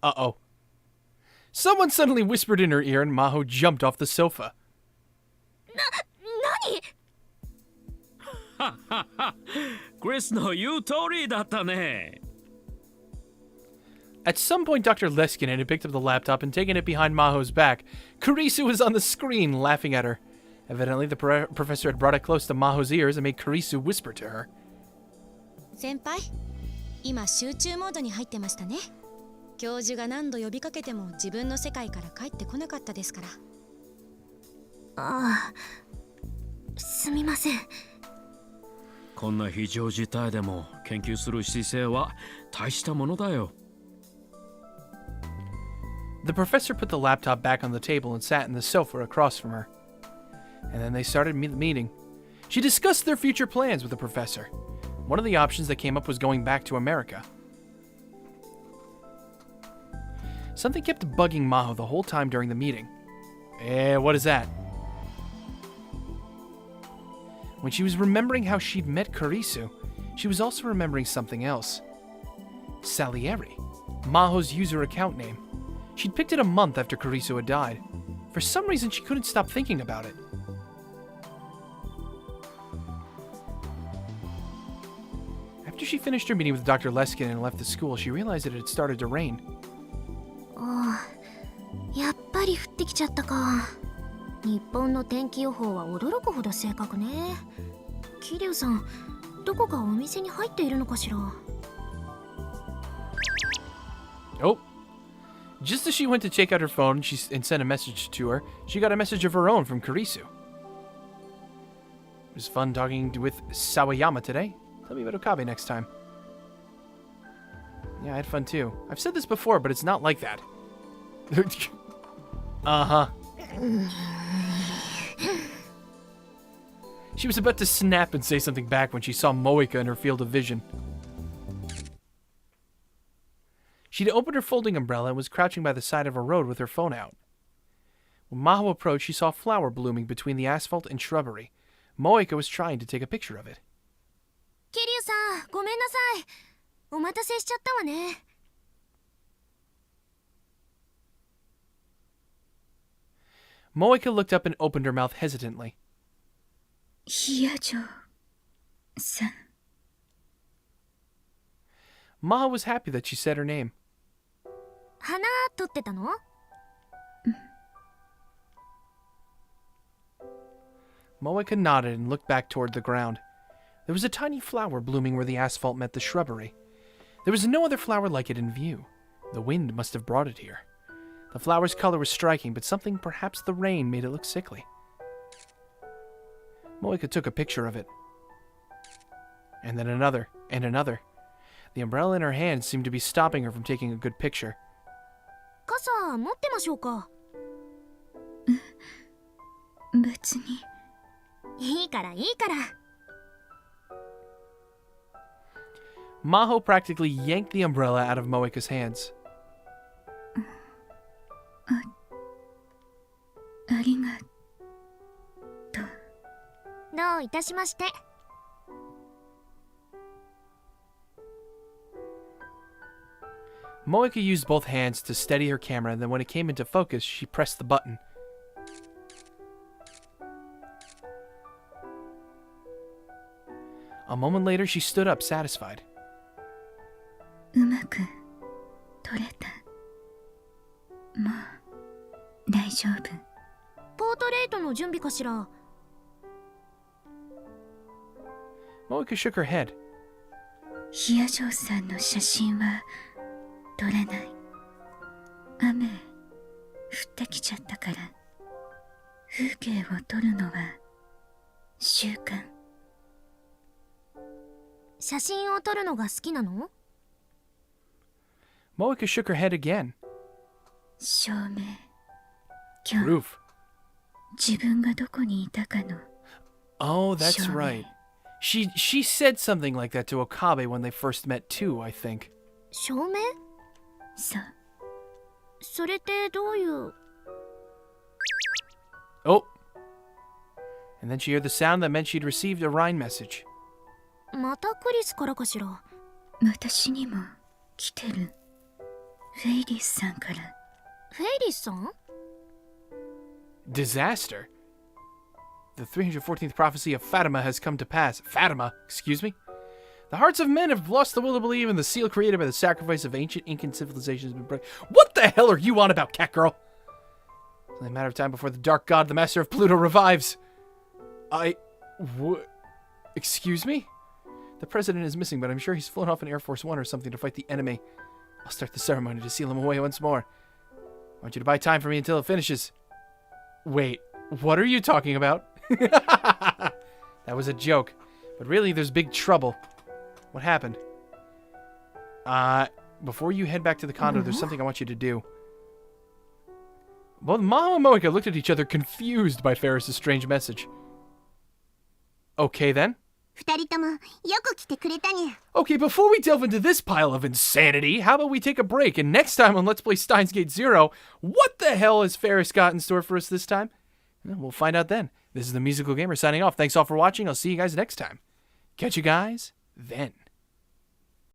S1: Uh-oh. Someone suddenly whispered in her ear and Maho jumped off the sofa.
S5: クリスの言う通りだったね。
S1: At some point, Dr. Leskinen had picked up the laptop and taken it behind Maho's back. Kurisu was on the screen, laughing at her. Evidently, the professor had brought it close to Maho's ears and made Kurisu whisper to her.
S6: 先輩、今集中モードに入ってましたね。教授が何度呼びかけても自分の世界から帰ってこなかったですから。
S2: ああ、すみません。
S5: こんな非常事態でも研究する姿勢は大したものだよ。
S1: The professor put the laptop back on the table and sat in the sofa across from her. And then they started the meeting. She discussed their future plans with the professor. One of the options that came up was going back to America. Something kept bugging Maho the whole time during the meeting. What is that? When she was remembering how she'd met Kurisu, she was also remembering something else. Salieri, Maho's user account name. She'd picked it a month after Kurisu had died. For some reason, she couldn't stop thinking about it. After she finished her meeting with Dr. Leskin and left the school, she realized that it had started to rain.
S2: ああ、やっぱり降ってきちゃったか。日本の天気予報は驚くほど正確ね。桐生さん、どこかお店に入っているのかしら。
S1: Oh. Just as she went to take out her phone and send a message to her, she got a message of her own from Kurisu. It was fun talking with Sawayama today. Tell me about Okabe next time. Yeah, I had fun too. I've said this before, but it's not like that. Uh-huh. She was about to snap and say something back when she saw Moeka in her field of vision. She'd opened her folding umbrella and was crouching by the side of a road with her phone out. When Maho approached, she saw a flower blooming between the asphalt and shrubbery. Moeka was trying to take a picture of it.
S2: 桐生さん、ごめんなさい。お待たせしちゃったわね。
S1: Moeka looked up and opened her mouth hesitantly.
S4: ヒヤジョさん。
S1: Maho was happy that she said her name.
S2: 花撮ってたの？
S1: Moeka nodded and looked back toward the ground. There was a tiny flower blooming where the asphalt met the shrubbery. There was no other flower like it in view. The wind must have brought it here. The flower's color was striking, but something, perhaps the rain, made it look sickly. Moeka took a picture of it. And then another, and another. The umbrella in her hand seemed to be stopping her from taking a good picture.
S2: 傘持ってましょうか？
S4: 別に。
S2: いいからいいから。
S1: Maho practically yanked the umbrella out of Moeka's hands.
S4: ありがとう。
S2: どういたしまして。
S1: Moeka used both hands to steady her camera, and then when it came into focus, she pressed the button. A moment later, she stood up, satisfied.
S4: うまく撮れた。もう大丈夫。
S2: ポートレートの準備かしら。
S1: Moeka shook her head.
S4: ヒヤジョさんの写真は撮れない。雨降ってきちゃったから風景を撮るのは習慣。
S2: 写真を撮るのが好きなの？
S1: Moeka shook her head again.
S4: 照明。今日
S1: Roof.
S4: 自分がどこにいたかの。
S1: Oh, that's
S4: 照明。
S1: right. She said something like that to Okabe when they first met too, I think.
S2: 照明？
S4: そう。
S2: それってどういう？
S1: Oh. And then she heard the sound that meant she'd received a Rhine message.
S2: またクリスからかしら。
S4: 私にも来てる。フェイリスさんから。
S2: フェイリスさん？
S1: Disaster? The 314th prophecy of Fatima has come to pass. Fatima? Excuse me? The hearts of men have lost the will to believe, and the seal created by the sacrifice of ancient Incan civilization has been broken. What the hell are you on about, cat girl? It's only a matter of time before the dark god, the master of Pluto, revives. Excuse me? The president is missing, but I'm sure he's flown off in Air Force One or something to fight the enemy. I'll start the ceremony to seal him away once more. I want you to buy time for me until it finishes. Wait, what are you talking about? That was a joke. But really, there's big trouble. What happened? Before you head back to the condo, there's something I want you to do. Both Maho and Moeka looked at each other, confused by Ferris's strange message. Okay then.
S2: 二人ともよく来てくれたにゃ。
S1: Okay, before we delve into this pile of insanity, how about we take a break, and next time on Let's Play Steins Gate Zero, what the hell has Ferris got in store for us this time? Well, we'll find out then. This is the Musical Gamer signing off. Thanks all for watching. I'll see you guys next time. Catch you guys then.